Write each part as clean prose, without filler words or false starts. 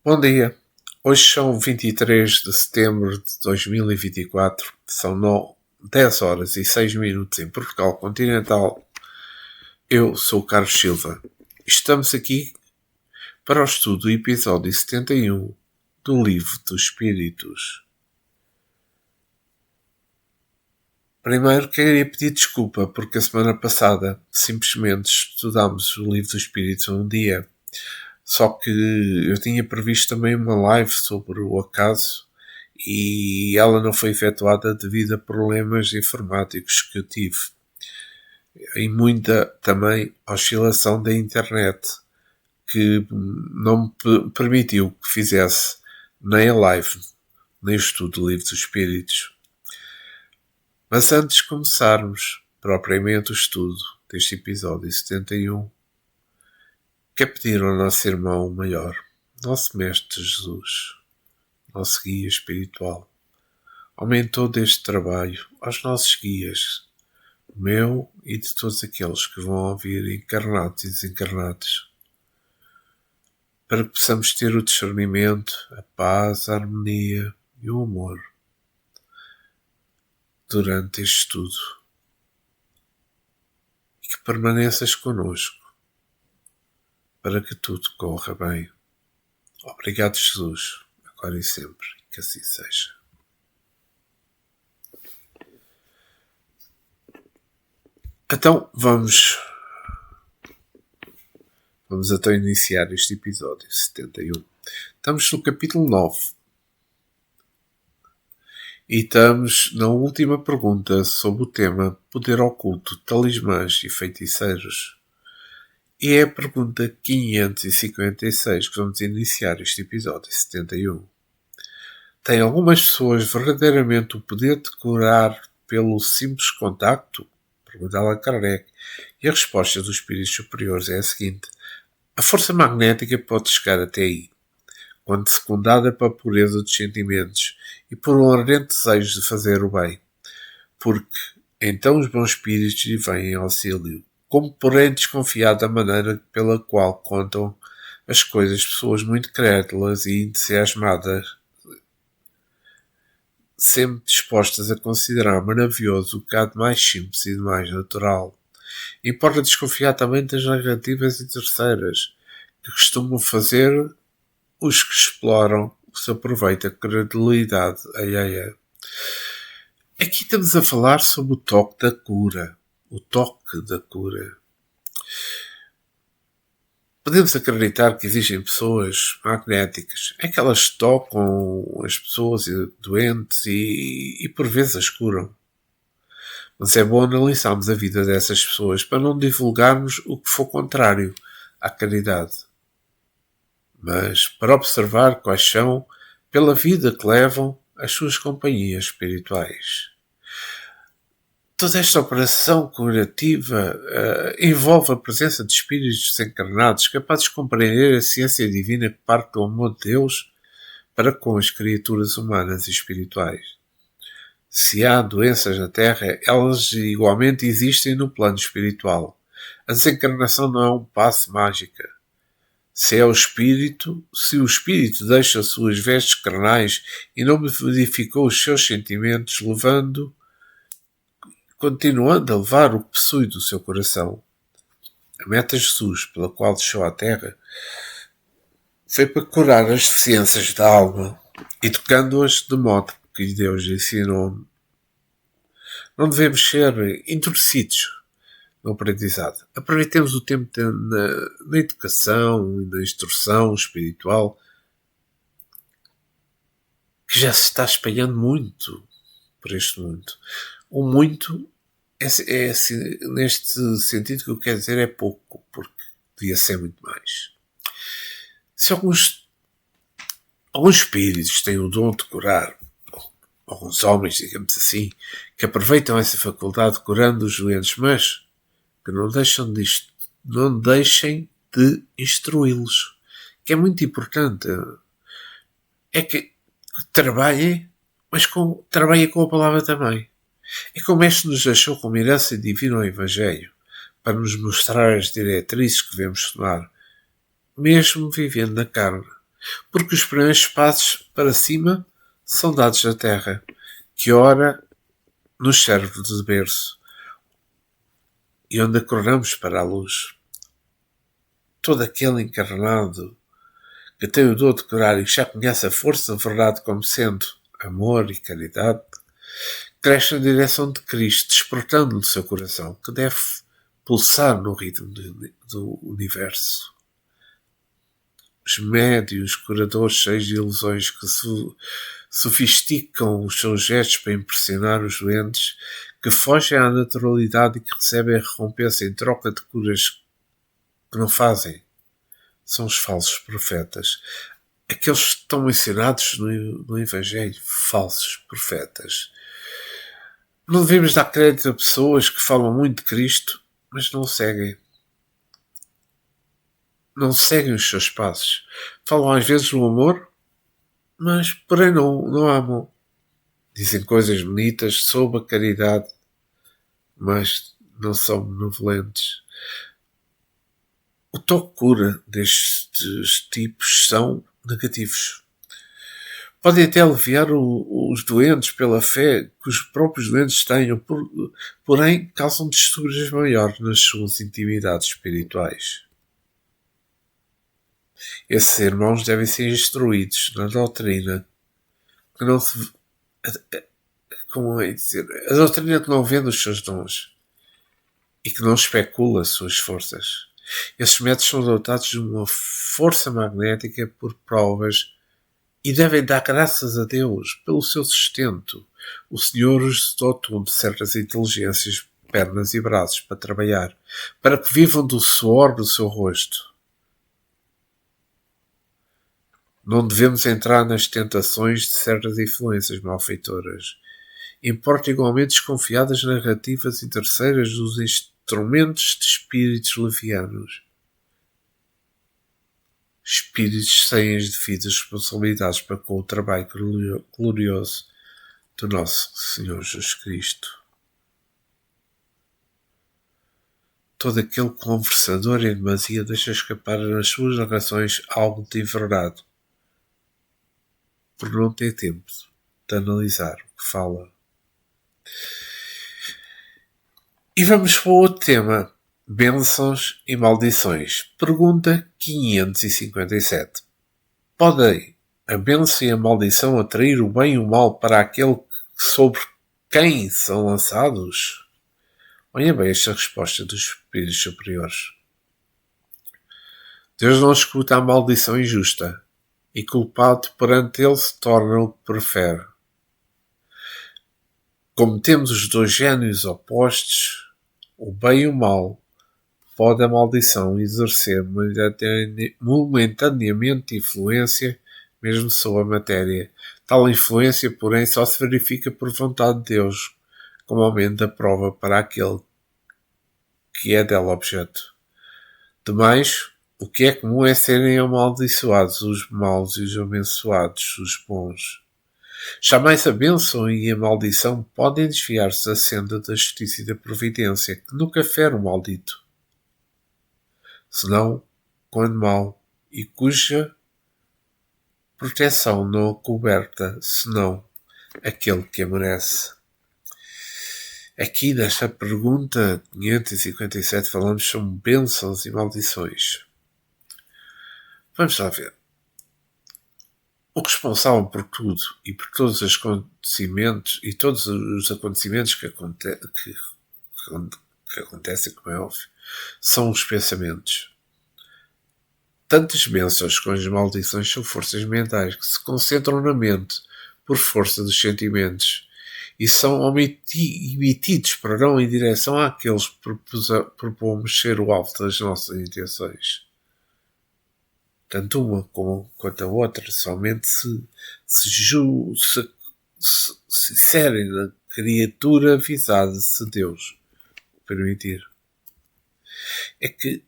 Bom dia, hoje são 23 de setembro de 2024, são 10 horas e 6 minutos em Portugal continental. Eu sou o Carlos Silva. Estamos aqui para o estudo do episódio 71 do Livro dos Espíritos. Primeiro queria pedir desculpa porque a semana passada simplesmente estudámos o Livro dos Espíritos um dia. Só que eu tinha previsto também uma live sobre o acaso e ela não foi efetuada devido a problemas informáticos que eu tive. E muita também oscilação da internet que não me permitiu que fizesse nem a live, nem o estudo do Livro dos Espíritos. Mas antes de começarmos propriamente o estudo deste episódio 71, quer pedir ao nosso irmão maior, nosso Mestre Jesus, nosso guia espiritual, aumentou deste trabalho aos nossos guias, o meu e de todos aqueles que vão ouvir, encarnados e desencarnados, para que possamos ter o discernimento, a paz, a harmonia e o amor durante este estudo, e que permaneças connosco para que tudo corra bem. Obrigado, Jesus, agora e sempre, que assim seja. Então, vamos então iniciar este episódio 71. Estamos no capítulo 9. E estamos na última pergunta sobre o tema Poder Oculto, Talismãs e Feiticeiros. E é a pergunta 556 que vamos iniciar este episódio 71. Tem algumas pessoas verdadeiramente o poder de curar pelo simples contacto? Pergunta Allan Kardec. E a resposta dos espíritos superiores é a seguinte: a força magnética pode chegar até aí, quando secundada pela pureza dos sentimentos e por um ardente desejo de fazer o bem, porque então os bons espíritos lhe vêm em auxílio. Como, porém, desconfiado da maneira pela qual contam as coisas pessoas muito crédulas e entusiasmadas, sempre dispostas a considerar maravilhoso o que há de mais simples e de mais natural. Importa desconfiar também das narrativas interesseiras, que costumam fazer os que exploram o seu proveito a credulidade alheia. Aqui estamos a falar sobre o toque da cura. O toque da cura. Podemos acreditar que existem pessoas magnéticas. É que elas tocam as pessoas doentes e por vezes as curam. Mas é bom analisarmos a vida dessas pessoas para não divulgarmos o que for contrário à caridade. Mas para observar quais são, pela vida que levam, as suas companhias espirituais. Toda esta operação curativa envolve a presença de espíritos desencarnados capazes de compreender a ciência divina que parte do amor de Deus para com as criaturas humanas e espirituais. Se há doenças na Terra, elas igualmente existem no plano espiritual. A desencarnação não é um passe mágica. Se o espírito deixa suas vestes carnais e não modificou os seus sentimentos, continuando a levar o que possui do seu coração. A meta de Jesus, pela qual deixou a terra, foi para curar as deficiências da alma, educando-as de modo que Deus ensinou. Não devemos ser endurecidos no aprendizado. Aproveitemos o tempo na educação e na instrução espiritual, que já se está espalhando muito por este mundo. O muito é neste sentido que eu quero dizer é pouco, porque devia ser muito mais. Se alguns espíritos têm o dom de curar, alguns homens, digamos assim, que aproveitam essa faculdade curando os doentes, mas que não deixem de instruí-los, que é muito importante. É que trabalhem, mas trabalhem com a palavra também. É como este nos deixou como herança divina ao Evangelho, para nos mostrar as diretrizes que devemos tomar, mesmo vivendo na carne. porque os primeiros passos para cima são dados da terra, que ora nos serve de berço, e onde acordamos para a luz. Todo aquele encarnado que tem o dom de curar e que já conhece a força da verdade como sendo amor e caridade, cresce na direção de Cristo, despertando-lhe o seu coração, que deve pulsar no ritmo do universo. Os médios, curadores cheios de ilusões que sofisticam os seus gestos para impressionar os doentes, que fogem à naturalidade e que recebem a recompensa em troca de curas que não fazem, são os falsos profetas. Aqueles que estão mencionados no Evangelho, falsos profetas. Não devemos dar crédito a pessoas que falam muito de Cristo, mas não seguem. Não seguem os seus passos. Falam às vezes do amor, mas porém não amam. Dizem coisas bonitas sobre a caridade, mas não são benevolentes. O toque cura destes tipos são negativos. Podem até aliviar os doentes pela fé que os próprios doentes tenham, porém causam distúrbios maiores nas suas intimidades espirituais. Esses irmãos devem ser instruídos na doutrina que não se... Como é dizer? A doutrina que não vende os seus dons e que não especula as suas forças. Esses métodos são dotados de uma força magnética por provas e devem dar graças a Deus pelo seu sustento. O Senhor os dotou de certas inteligências, pernas e braços para trabalhar, para que vivam do suor do seu rosto. Não devemos entrar nas tentações de certas influências malfeitoras. Importa igualmente desconfiar das narrativas interesseiras dos instrumentos de espíritos levianos. Espíritos sem as devidas responsabilidades para com o trabalho glorioso do nosso Senhor Jesus Cristo. Todo aquele conversador em demasia deixa escapar nas suas narrações algo de inverdade, por não ter tempo de analisar o que fala. E vamos para o outro tema. Bênçãos e maldições. Pergunta 557. Podem a bênção e a maldição atrair o bem e o mal para aquele sobre quem são lançados? Olha bem esta resposta dos espíritos superiores. Deus não escuta a maldição injusta, e culpado perante ele se torna o que prefere. Como temos os dois génios opostos, o bem e o mal, pode a maldição exercer momentaneamente influência mesmo sobre a matéria. Tal influência, porém, só se verifica por vontade de Deus, como aumento da prova para aquele que é dela objeto. Demais, o que é comum é serem amaldiçoados os maus e os abençoados os bons. Jamais a bênção e a maldição podem desviar-se da senda da justiça e da providência, que nunca fere o maldito, senão quando mau, e cuja proteção não acoberta, senão aquele que a merece. Aqui nesta pergunta 557 falamos sobre bênçãos e maldições. Vamos lá ver. O responsável por tudo e por todos os acontecimentos e todos os acontecimentos que acontecem, como é óbvio, são os pensamentos. Tanto as bênçãos como as maldições são forças mentais que se concentram na mente por força dos sentimentos e são emitidos para não em direção àqueles que propomos ser o alvo das nossas intenções. Tanto uma quanto a outra somente se inserem na criatura avisada se Deus permitir. É que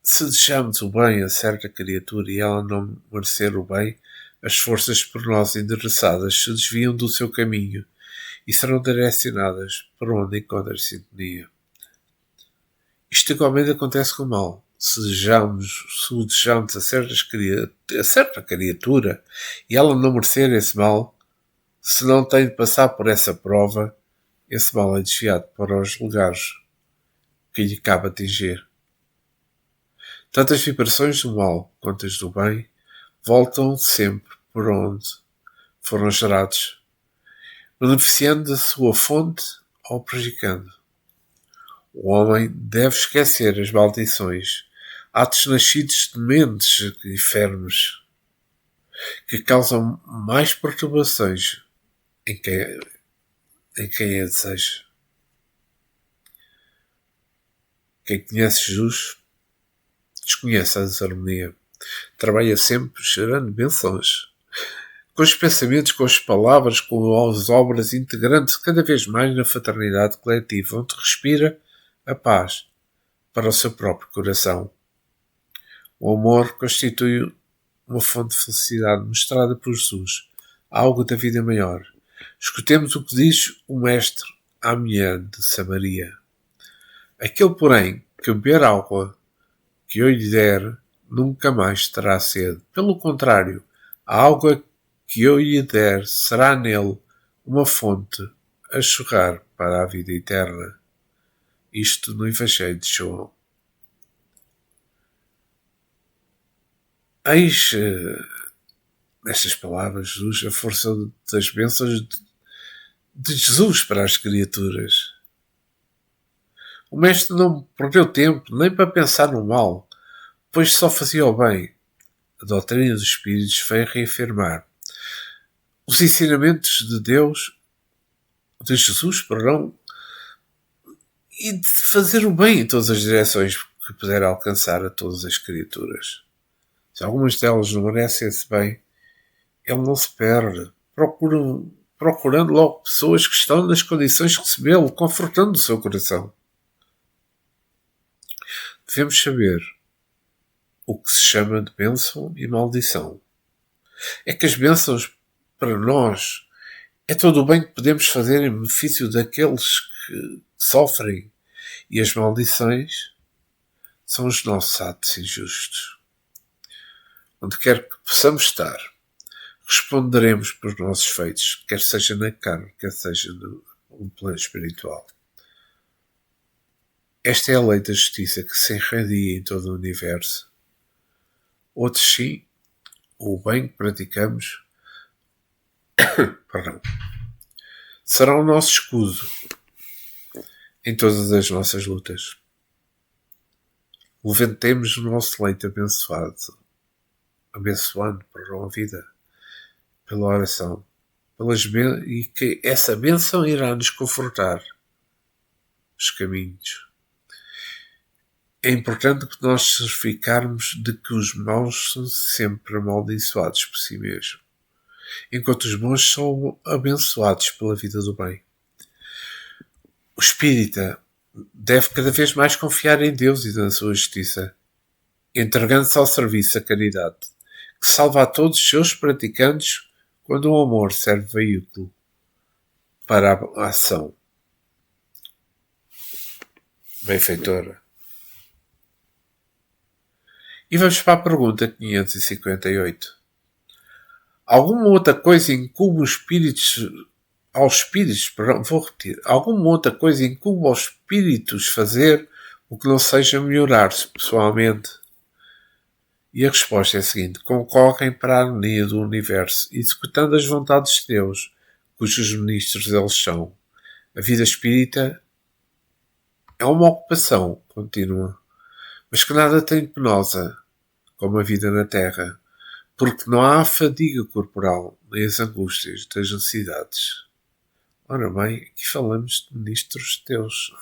se desejamos o bem a certa criatura e ela não merecer o bem, as forças por nós endereçadas se desviam do seu caminho e serão direcionadas para onde encontra sintonia. Isto igualmente acontece com o mal. se o desejamos a certa criatura e ela não merecer esse mal, se não tem de passar por essa prova, esse mal é desviado para os lugares que lhe cabe atingir. Tanto as vibrações do mal quanto as do bem voltam sempre por onde foram gerados, beneficiando da sua fonte ou prejudicando. O homem deve esquecer as maldições, atos nascidos de mentes enfermos, que causam mais perturbações em quem a deseja. Quem conhece Jesus desconhece a desarmonia. Trabalha sempre gerando bênçãos. Com os pensamentos, com as palavras, com as obras, integrando-se cada vez mais na fraternidade coletiva, onde respira a paz para o seu próprio coração. O amor constitui uma fonte de felicidade mostrada por Jesus, algo da vida maior. Escutemos o que diz o Mestre à mulher de Samaria. Aquele, porém, que beber água que eu lhe der, nunca mais terá sede. Pelo contrário, a água que eu lhe der será nele uma fonte a jorrar para a vida eterna. Isto no Evangelho de João. Eis nestas palavras, Jesus, a força das bênçãos de Jesus para as criaturas. O Mestre não perdeu tempo nem para pensar no mal, pois só fazia o bem. A doutrina dos Espíritos veio reafirmar os ensinamentos de Deus, de Jesus, perdão, e de fazer o bem em todas as direções que puder alcançar a todas as criaturas. Se algumas delas não merecem esse bem, ele não se perde, procurando logo pessoas que estão nas condições de recebê-lo, confortando o seu coração. Devemos saber o que se chama de bênção e maldição. É que as bênçãos, para nós, é todo o bem que podemos fazer em benefício daqueles que sofrem, e as maldições são os nossos atos injustos. Onde quer que possamos estar, responderemos pelos nossos feitos, quer seja na carne, quer seja no plano espiritual. Esta é a lei da justiça que se irradia em todo o universo. Outros sim, o bem que praticamos será o nosso escudo em todas as nossas lutas. Levantemos o nosso leito abençoando a vida pela oração, e que essa bênção irá nos confortar os caminhos. É importante que nós certificarmos de que os maus são sempre amaldiçoados por si mesmos, enquanto os bons são abençoados pela vida do bem. O espírita deve cada vez mais confiar em Deus e na sua justiça, entregando-se ao serviço da caridade, que salva a todos os seus praticantes quando o amor serve veículo para a ação benfeitora. E vamos para a pergunta 558. Alguma outra coisa incumbe alguma outra coisa incumbe aos espíritos fazer o que não seja melhorar-se pessoalmente? E a resposta é a seguinte: concorrem para a harmonia do universo, executando as vontades de Deus, cujos ministros eles são. A vida espírita é uma ocupação contínua, mas que nada tem de penosa, como a vida na Terra, porque não há fadiga corporal, nem as angústias das necessidades. Ora bem, aqui falamos de ministros de Deus.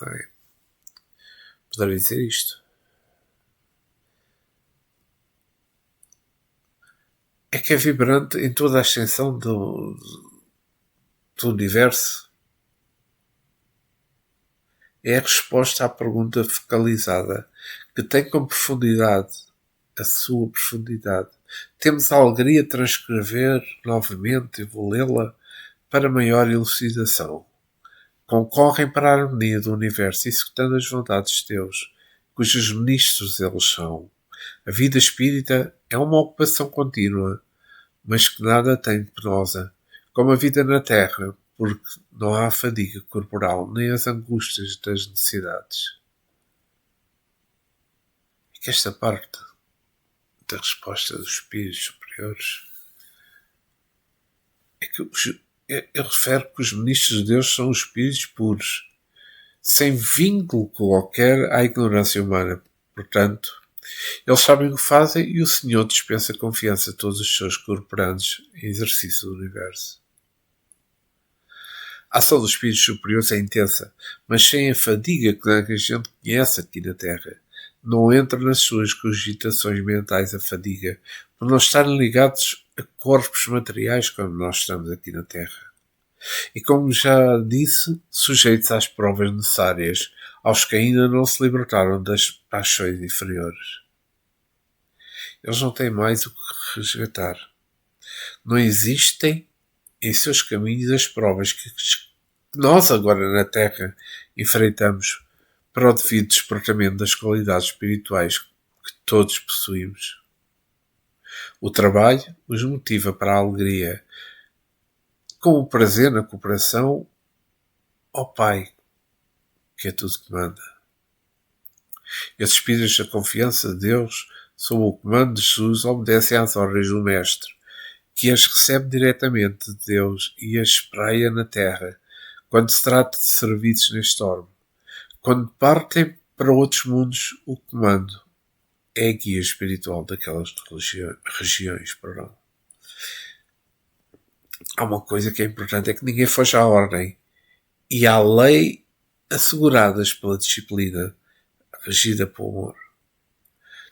Poderia dizer isto. É que é vibrante em toda a extensão do universo. É a resposta à pergunta focalizada, que tem como profundidade a sua profundidade. Temos a alegria de transcrever novamente e vou lê-la para maior elucidação. Concorrem para a harmonia do universo, executando as vontades de Deus, cujos ministros eles são. A vida espírita é uma ocupação contínua, mas que nada tem de penosa, como a vida na Terra, porque não há fadiga corporal nem as angústias das necessidades. E que esta parte da resposta dos espíritos superiores é que ele refere que os ministros de Deus são os espíritos puros, sem vínculo qualquer à ignorância humana. Portanto, eles sabem o que fazem e o Senhor dispensa confiança a todos os seus cooperantes em exercício do universo. A ação dos espíritos superiores é intensa, mas sem a fadiga que a gente conhece aqui na Terra. Não entra nas suas cogitações mentais a fadiga, por não estarem ligados a corpos materiais como nós estamos aqui na Terra. E como já disse, sujeitos às provas necessárias, aos que ainda não se libertaram das paixões inferiores. Eles não têm mais o que resgatar. Não existem em seus caminhos as provas que nós agora na Terra enfrentamos para o devido despertamento das qualidades espirituais que todos possuímos. O trabalho os motiva para a alegria, com o prazer na cooperação ao Pai, que é tudo que manda. Esses espíritos da confiança de Deus, sob o comando de Jesus, obedecem às ordens do Mestre, que as recebe diretamente de Deus e as espraia na terra, quando se trata de serviços neste orbe. Quando partem para outros mundos, o comando é a guia espiritual daquelas regiões. Há uma coisa que é importante, é que ninguém foge à ordem e à lei asseguradas pela disciplina, regida pelo amor.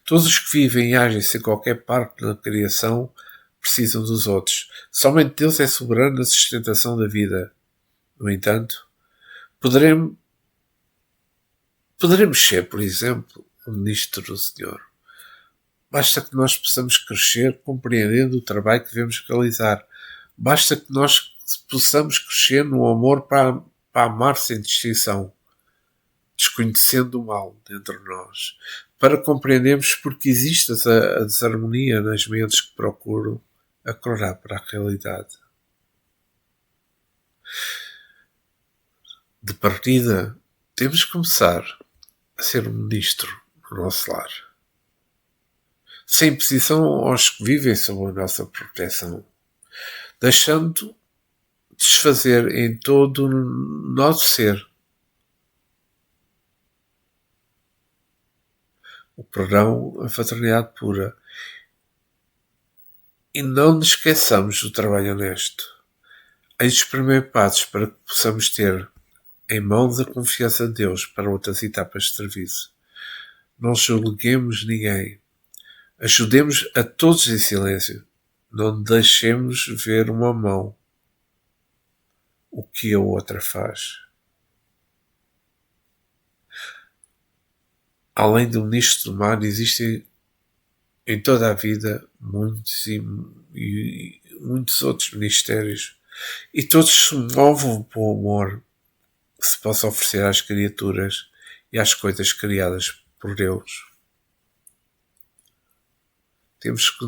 Todos os que vivem e agem sem qualquer parte na criação precisam dos outros. Somente Deus é soberano na sustentação da vida. No entanto, poderemos ser, por exemplo, um ministro do Senhor. Basta que nós possamos crescer compreendendo o trabalho que devemos realizar. Basta que nós possamos crescer no amor para amar sem distinção, desconhecendo o mal dentro de nós, para compreendermos porque existe a desarmonia nas mentes que procuram acordar para a realidade. De partida, temos que começar a ser um ministro no nosso lar, sem imposição aos que vivem sob a nossa proteção, deixando desfazer em todo o nosso ser o perdão, a fraternidade pura. E não nos esqueçamos do trabalho honesto. Eis os primeiros passos para que possamos ter em mãos a confiança de Deus para outras etapas de serviço. Não julguemos ninguém. Ajudemos a todos em silêncio. Não deixemos ver uma mão o que a outra faz. Além do ministro do mar, existem em toda a vida muitos e muitos outros ministérios, e todos se movem pelo amor que se possa oferecer às criaturas e às coisas criadas por Deus. Temos que...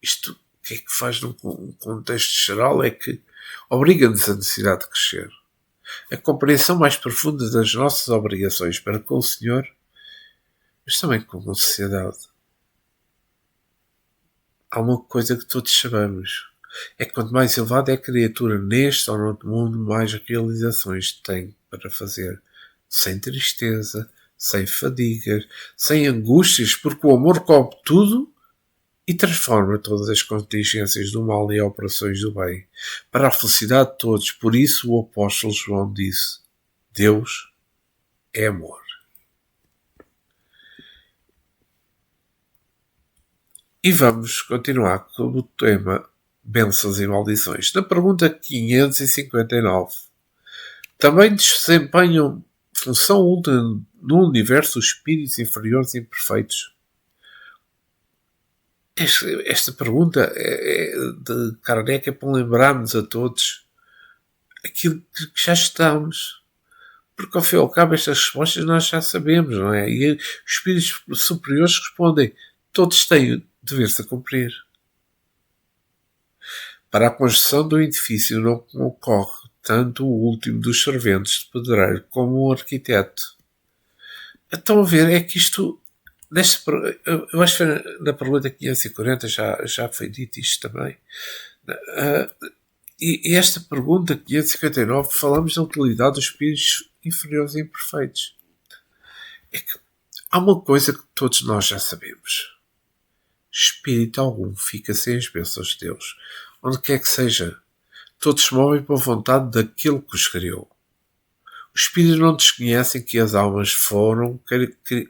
Isto, o que é que faz num contexto geral, é que obriga-nos a necessidade de crescer. A compreensão mais profunda das nossas obrigações para com o Senhor, mas também com a sociedade. Há uma coisa que todos sabemos, é que quanto mais elevada é a criatura neste ou noutro mundo, mais realizações tem para fazer, sem tristeza, sem fadigas, sem angústias, porque o amor cobre tudo e transforma todas as contingências do mal em operações do bem, para a felicidade de todos. Por isso o apóstolo João disse: Deus é amor. E vamos continuar com o tema bênçãos e maldições. Na pergunta 559, também desempenham função útil no universo os espíritos inferiores e imperfeitos? Esta pergunta de Kardec é para lembrarmos a todos aquilo que já estamos. Porque ao fim e ao cabo estas respostas nós já sabemos, não é? E os espíritos superiores respondem, todos têm o dever-se a cumprir. Para a construção do edifício não concorre tanto o último dos serventes de pedreiro como o arquiteto. Estão a ver, é que isto, eu acho que na pergunta 540 já foi dito isto também. E esta pergunta 559 falamos da utilidade dos espíritos inferiores e imperfeitos. É que há uma coisa que todos nós já sabemos. Espírito algum fica sem as bênçãos de Deus, onde quer que seja. Todos se movem pela vontade daquele que os criou. Os espíritos não desconhecem que as almas foram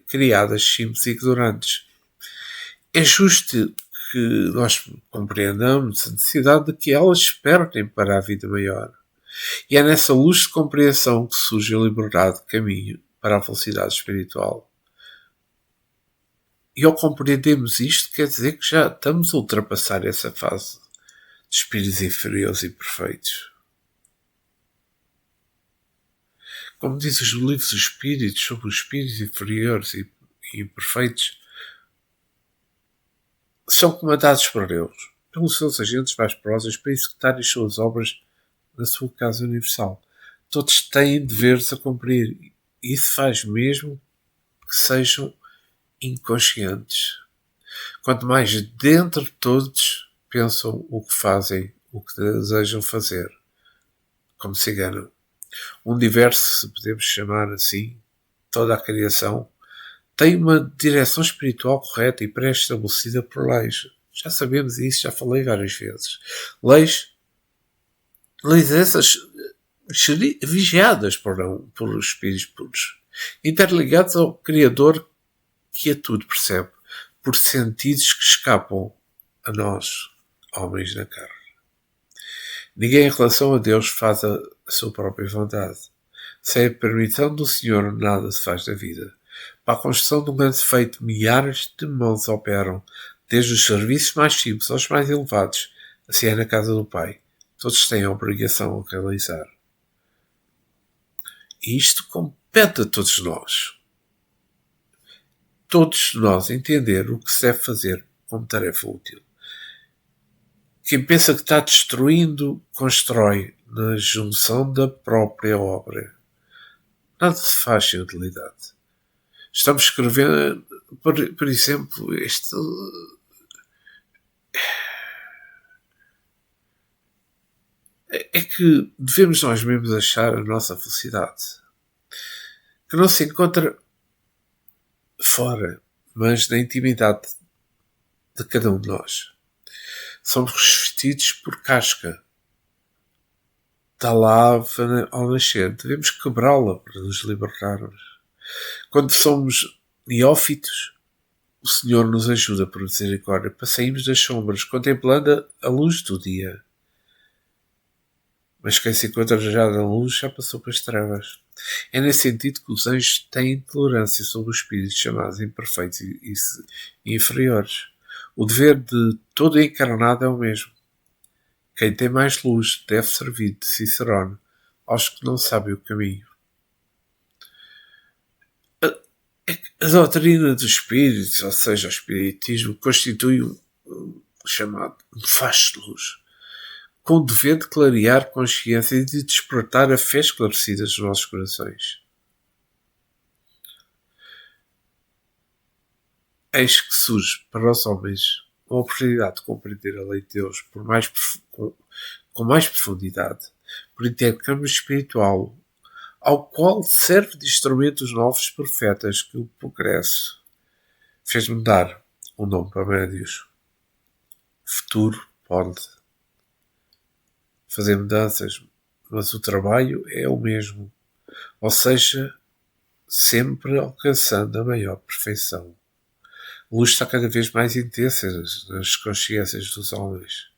criadas simples e ignorantes. É justo que nós compreendamos a necessidade de que elas despertem para a vida maior. E é nessa luz de compreensão que surge a liberdade de caminho para a felicidade espiritual. E ao compreendermos isto, quer dizer que já estamos a ultrapassar essa fase de espíritos inferiores e perfeitos. Como diz os livros dos espíritos sobre os espíritos inferiores e imperfeitos, são comandados por Deus, pelos seus agentes mais próximos, para executar as suas obras na sua casa universal. Todos têm deveres a cumprir. E isso faz mesmo que sejam inconscientes. Quanto mais dentro de todos pensam o que fazem, o que desejam fazer, como se enganam. O universo, se podemos chamar assim, toda a criação, tem uma direção espiritual correta e pré-estabelecida por leis. Já sabemos isso, já falei várias vezes. Leis essas vigiadas por espíritos puros, interligados ao Criador que a tudo percebe, por sentidos que escapam a nós, homens na carne. Ninguém em relação a Deus faz a sua própria vontade. Sem a permissão do Senhor nada se faz da vida. Para a construção de um grande feito, milhares de mãos operam, desde os serviços mais simples aos mais elevados. Assim é na casa do Pai. Todos têm a obrigação a realizar. E isto compete a todos nós. Todos nós entender o que se deve fazer como tarefa útil. Quem pensa que está destruindo, constrói na junção da própria obra. Nada se faz sem utilidade. Estamos escrevendo, por exemplo, é que devemos nós mesmos achar a nossa felicidade, que não se encontra fora, mas na intimidade de cada um de nós. Somos revestidos por casca. Está lá ao nascer. Devemos quebrá-la para nos libertarmos. Quando somos neófitos, o Senhor nos ajuda por misericórdia para sairmos das sombras, contemplando a luz do dia. Mas quem se encontra já na luz já passou para as trevas. É nesse sentido que os anjos têm tolerância sobre os espíritos chamados imperfeitos e inferiores. O dever de todo encarnado é o mesmo. Quem tem mais luz deve servir de Cicerone aos que não sabem o caminho. A doutrina dos espíritos, ou seja, o espiritismo, constitui um chamado facho de luz, com o dever de clarear consciência e de despertar a fé esclarecida dos nossos corações. Eis que surge para os homens a oportunidade de compreender a lei de Deus com mais profundidade, por intercâmbio espiritual, ao qual serve de instrumento os novos profetas que o progresso fez-me dar um nome para médios. O futuro pode fazer mudanças, mas o trabalho é o mesmo, ou seja, sempre alcançando a maior perfeição. A luz está cada vez mais intensa nas consciências dos homens.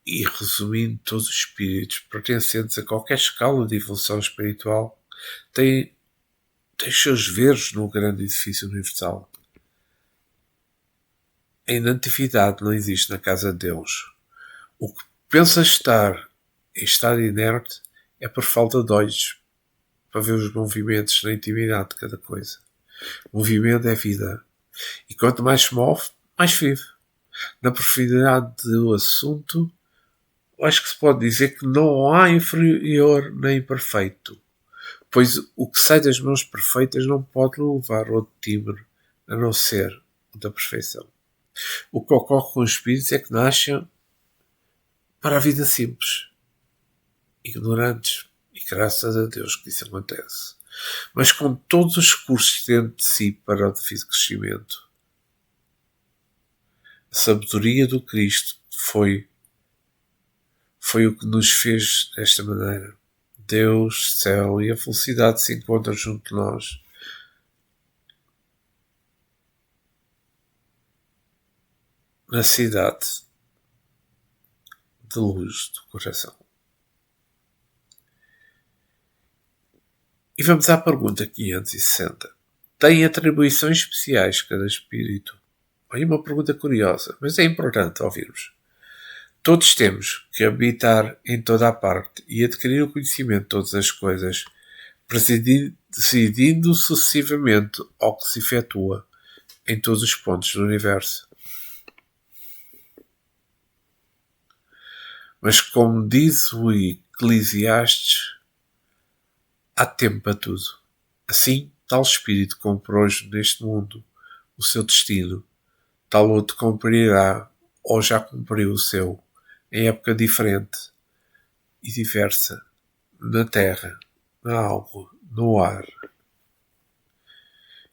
E resumindo, todos os espíritos pertencentes a qualquer escala de evolução espiritual têm os seus veros no grande edifício universal. A inatividade não existe na casa de Deus. O que pensa estar em estado inerte é por falta de olhos para ver os movimentos na intimidade de cada coisa. O movimento é vida. E quanto mais se move, mais vive. Na profundidade do assunto, acho que se pode dizer que não há inferior nem perfeito, pois o que sai das mãos perfeitas não pode levar outro timbre, a não ser o da perfeição. O que ocorre com os espíritos é que nascem para a vida simples, ignorantes, e graças a Deus que isso acontece, mas com todos os recursos dentro de si para o devido crescimento. A sabedoria do Cristo foi o que nos fez desta maneira. Deus, céu e a felicidade se encontram junto de nós. Na cidade de luz do coração. E vamos à pergunta 560. Tem atribuições especiais cada espírito? Aí uma pergunta curiosa, mas é importante ouvirmos. Todos temos que habitar em toda a parte e adquirir o conhecimento de todas as coisas, presidindo sucessivamente ao que se efetua em todos os pontos do universo. Mas como diz o Eclesiastes, há tempo para tudo. Assim, tal espírito cumpre hoje neste mundo o seu destino, tal outro cumprirá ou já cumpriu o seu, em época diferente e diversa, na terra, na água, no ar.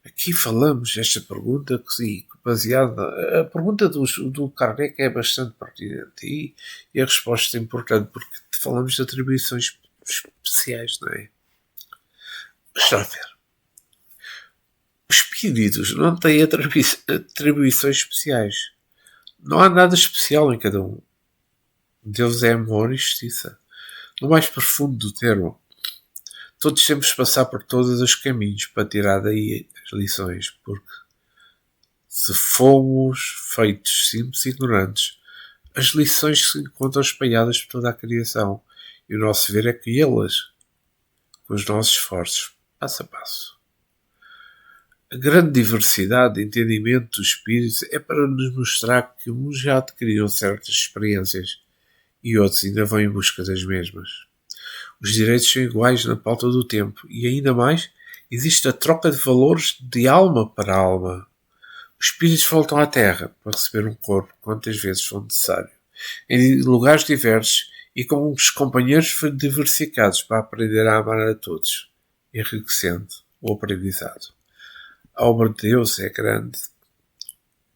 Aqui falamos esta pergunta baseada. A pergunta do Kardec é bastante pertinente e a resposta é importante porque falamos de atribuições especiais, não é? Está a ver. Os espíritos não têm atribuições especiais. Não há nada especial em cada um. Deus é amor e justiça. No mais profundo do termo, todos temos de passar por todos os caminhos para tirar daí as lições, porque se fomos feitos simples e ignorantes, as lições se encontram espalhadas por toda a criação e o nosso ver é que elas, com os nossos esforços, passo a passo. A grande diversidade de entendimento dos espíritos é para nos mostrar que uns já adquiriram certas experiências e outros ainda vão em busca das mesmas. Os direitos são iguais na pauta do tempo e, ainda mais, existe a troca de valores de alma para alma. Os espíritos voltam à Terra para receber um corpo quantas vezes for necessário, em lugares diversos e com os companheiros diversificados para aprender a amar a todos, enriquecendo o aprendizado. A obra de Deus é grande.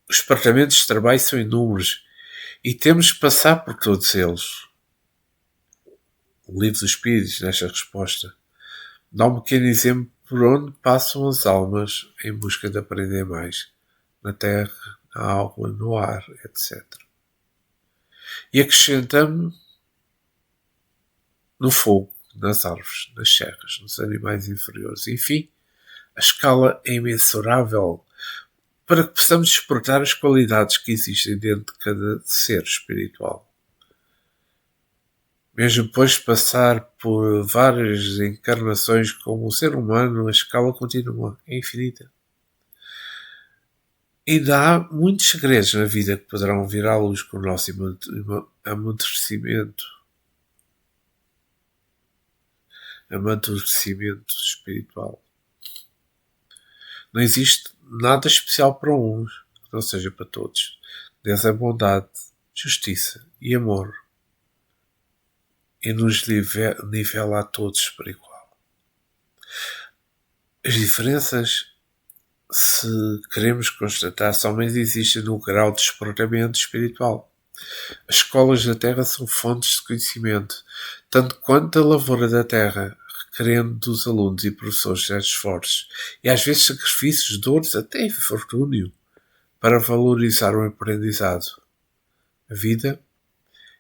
Os departamentos de trabalho são inúmeros e temos de passar por todos eles. O Livro dos Espíritos, nesta resposta, dá um pequeno exemplo por onde passam as almas em busca de aprender mais, na terra, na água, no ar, etc. E acrescentamos no fogo, nas árvores, nas serras, nos animais inferiores. Enfim, a escala é imensurável para que possamos despertar as qualidades que existem dentro de cada ser espiritual. Mesmo depois de passar por várias encarnações como um ser humano, a escala continua, é infinita. Ainda há muitos segredos na vida que poderão vir à luz com o nosso amadurecimento espiritual. Não existe nada especial para uns, que não seja para todos. Deus é bondade, justiça e amor. E nos nivela a todos por igual. As diferenças, se queremos constatar, somente existem no grau de despertamento espiritual. As escolas da Terra são fontes de conhecimento, tanto quanto a lavoura da Terra, requerendo dos alunos e professores certos esforços, e às vezes sacrifícios, dores, até infortúnio, para valorizar o aprendizado. A vida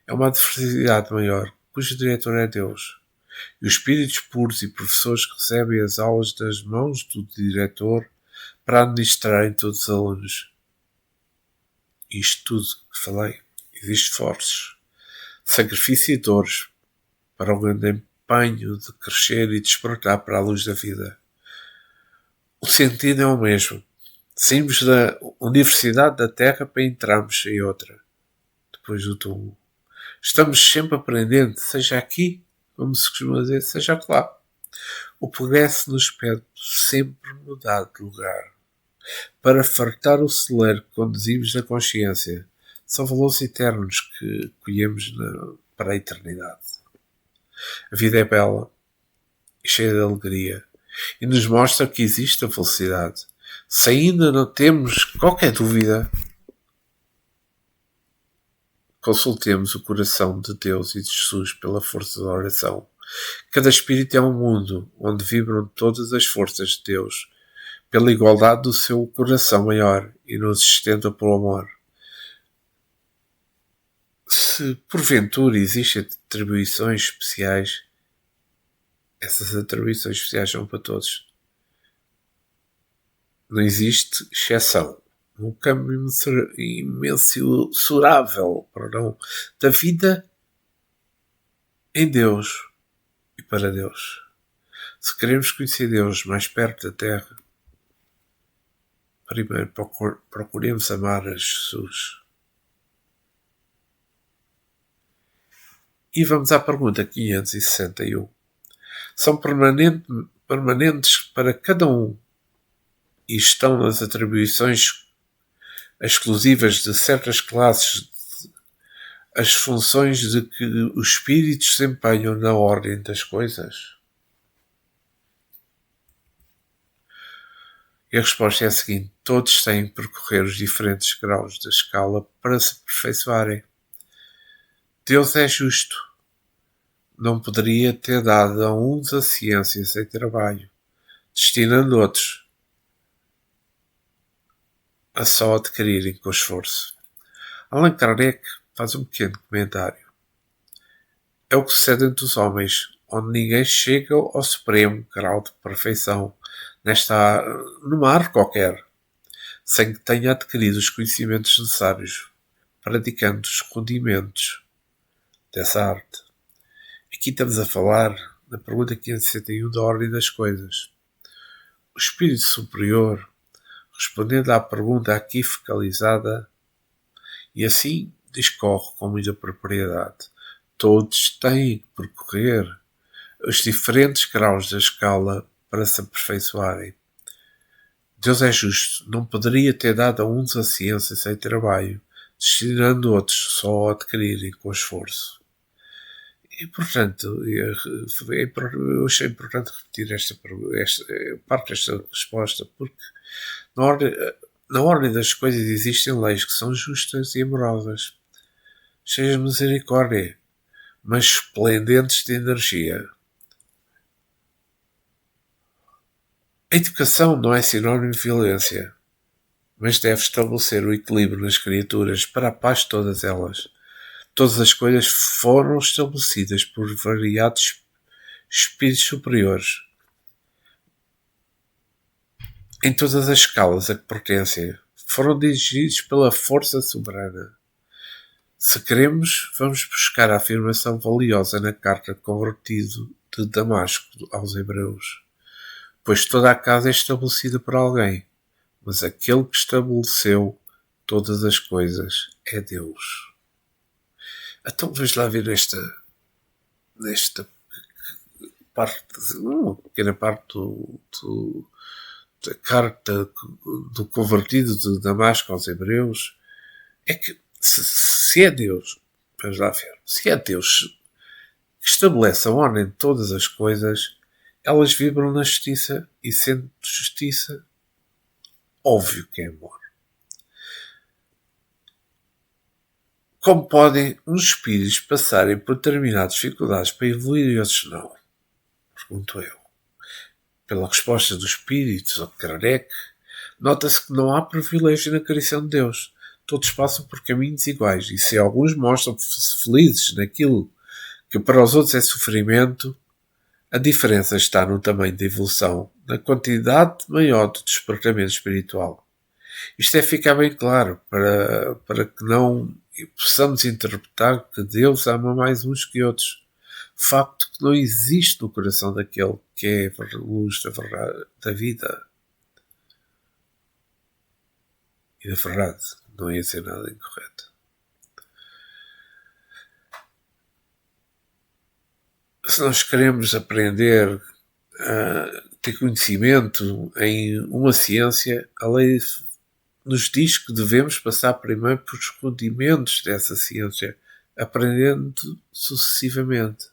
é uma diversidade maior, cujo diretor é Deus. E os espíritos puros e professores que recebem as aulas das mãos do diretor para administrarem todos os alunos. Isto tudo que falei, existe esforços, sacrifício e dores para o grande empenho de crescer e despertar para a luz da vida. O sentido é o mesmo. Saímos da universidade da Terra para entrarmos em outra, depois do túmulo. Estamos sempre aprendendo, seja aqui, como se costuma dizer, seja lá. O progresso nos pede sempre mudar de lugar. Para fartar o celeiro que conduzimos na consciência, são valores eternos que colhemos para a eternidade. A vida é bela e cheia de alegria e nos mostra que existe a felicidade. Se ainda não temos qualquer dúvida, consultemos o coração de Deus e de Jesus pela força da oração. Cada espírito é um mundo onde vibram todas as forças de Deus, pela igualdade do seu coração maior e nos sustenta pelo amor. Se porventura existem atribuições especiais, essas atribuições especiais são para todos. Não existe exceção. Um câmbio imensurável da vida em Deus e para Deus. Se queremos conhecer Deus mais perto da Terra, primeiro procuremos amar a Jesus. E vamos à pergunta 561. São permanentes para cada um e estão nas atribuições exclusivas de certas classes as funções de que os espíritos desempenham na ordem das coisas? E a resposta é a seguinte: todos têm que percorrer os diferentes graus da escala para se aperfeiçoarem. Deus é justo. Não poderia ter dado a uns a ciência sem trabalho, destinando outros a só adquirirem com esforço. Allan Kardec faz um pequeno comentário. É o que sucede entre os homens, onde ninguém chega ao supremo grau de perfeição numa arte qualquer, sem que tenha adquirido os conhecimentos necessários, praticando os rudimentos dessa arte. Aqui estamos a falar na pergunta 561 da ordem das coisas. O espírito superior, respondendo à pergunta aqui focalizada, e assim discorre com muita propriedade. Todos têm que percorrer os diferentes graus da escala para se aperfeiçoarem. Deus é justo, não poderia ter dado a uns a ciência sem trabalho, destinando outros só a adquirirem com esforço. E, portanto, eu achei importante repetir esta parte desta resposta, porque na ordem das coisas existem leis que são justas e amorosas, cheias de misericórdia, mas esplendentes de energia. A educação não é sinónimo de violência, mas deve estabelecer o equilíbrio nas criaturas para a paz de todas elas. Todas as coisas foram estabelecidas por variados espíritos superiores, em todas as escalas a que pertencem, foram dirigidos pela força soberana. Se queremos, vamos buscar a afirmação valiosa na carta convertido de Damasco aos Hebreus. Pois toda a casa é estabelecida por alguém, mas aquele que estabeleceu todas as coisas é Deus. Então vamos lá ver nesta parte, uma pequena parte da carta do convertido de Damasco aos Hebreus, é que se é Deus, vamos lá ver, se é Deus que estabelece a ordem de todas as coisas, elas vibram na justiça e, sendo justiça, óbvio que é amor. Como podem uns espíritos passarem por determinadas dificuldades para evoluir e outros não? Pergunto eu. Pela resposta dos espíritos ao Kardec, nota-se que não há privilégio na criação de Deus. Todos passam por caminhos iguais, e se alguns mostram-se felizes naquilo que para os outros é sofrimento, a diferença está no tamanho da evolução, na quantidade maior do despertamento espiritual. Isto é ficar bem claro, para que não possamos interpretar que Deus ama mais uns que outros. facto que não existe no coração daquele que é a luz da verdade, da vida e da verdade. Não ia ser nada incorreto. Se nós queremos aprender a ter conhecimento em uma ciência, a lei nos diz que devemos passar primeiro por os rudimentos dessa ciência, aprendendo sucessivamente.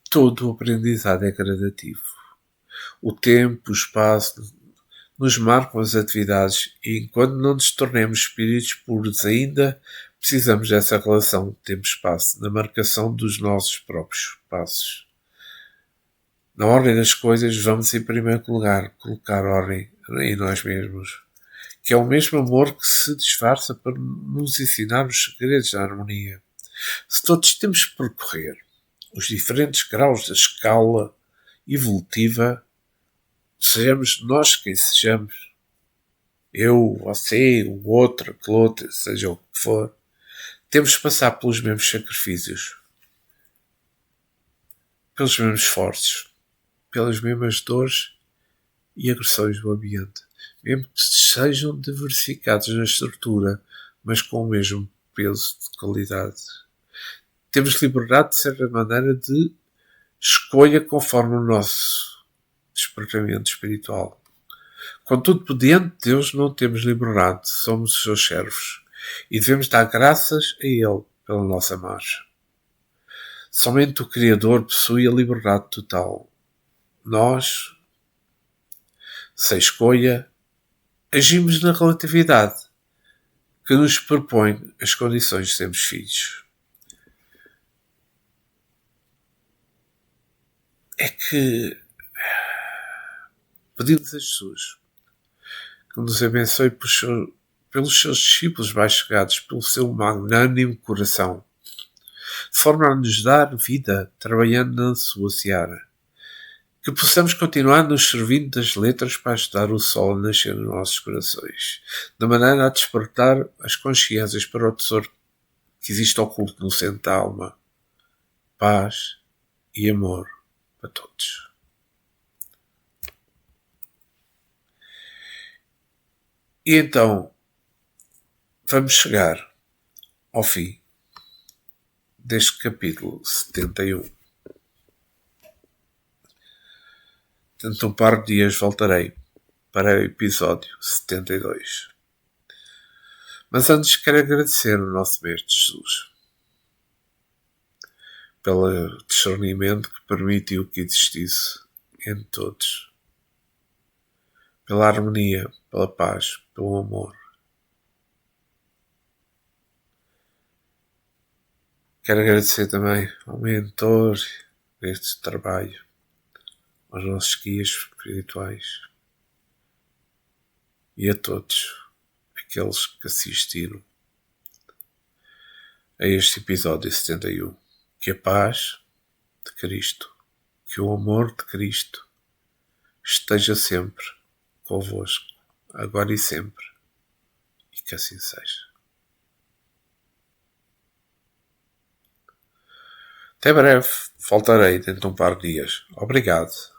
Todo o aprendizado é gradativo. O tempo, o espaço nos marcam as atividades e enquanto não nos tornemos espíritos puros ainda, precisamos dessa relação de tempo-espaço na marcação dos nossos próprios passos. Na ordem das coisas, vamos em primeiro lugar colocar ordem em nós mesmos, que é o mesmo amor que se disfarça para nos ensinar os segredos da harmonia. Se todos temos que percorrer os diferentes graus da escala evolutiva, sejamos nós quem sejamos, eu, você, o outro, aquele outro, seja o que for, temos que passar pelos mesmos sacrifícios, pelos mesmos esforços, pelas mesmas dores e agressões do ambiente, mesmo que sejam diversificados na estrutura, mas com o mesmo peso de qualidade. Temos liberdade, de certa maneira, de escolha conforme o nosso despertamento espiritual. Contudo, diante de Deus não temos liberdade, somos os seus servos e devemos dar graças a Ele pela nossa marcha. Somente o Criador possui a liberdade total. Nós, sem escolha, agimos na relatividade que nos propõe as condições de sermos filhos. É que pedimos a Jesus que nos abençoe pelos seus discípulos mais chegados, pelo seu magnânimo coração, de forma a nos dar vida, trabalhando na sua seara. Que possamos continuar nos servindo das letras para ajudar o sol a nascer nos nossos corações, de maneira a despertar as consciências para o tesouro que existe oculto no centro da alma. Paz e amor para todos. E então, vamos chegar ao fim deste capítulo 71. Dentro de um par de dias voltarei para o episódio 72. Mas antes quero agradecer ao nosso Mestre Jesus pelo discernimento que permitiu que existisse entre todos, pela harmonia, pela paz, pelo amor. Quero agradecer também ao mentor deste trabalho, aos nossos guias espirituais e a todos aqueles que assistiram a este episódio 71. Que a paz de Cristo, que o amor de Cristo esteja sempre convosco, agora e sempre, e que assim seja. Até breve, voltarei dentro de um par de dias. Obrigado.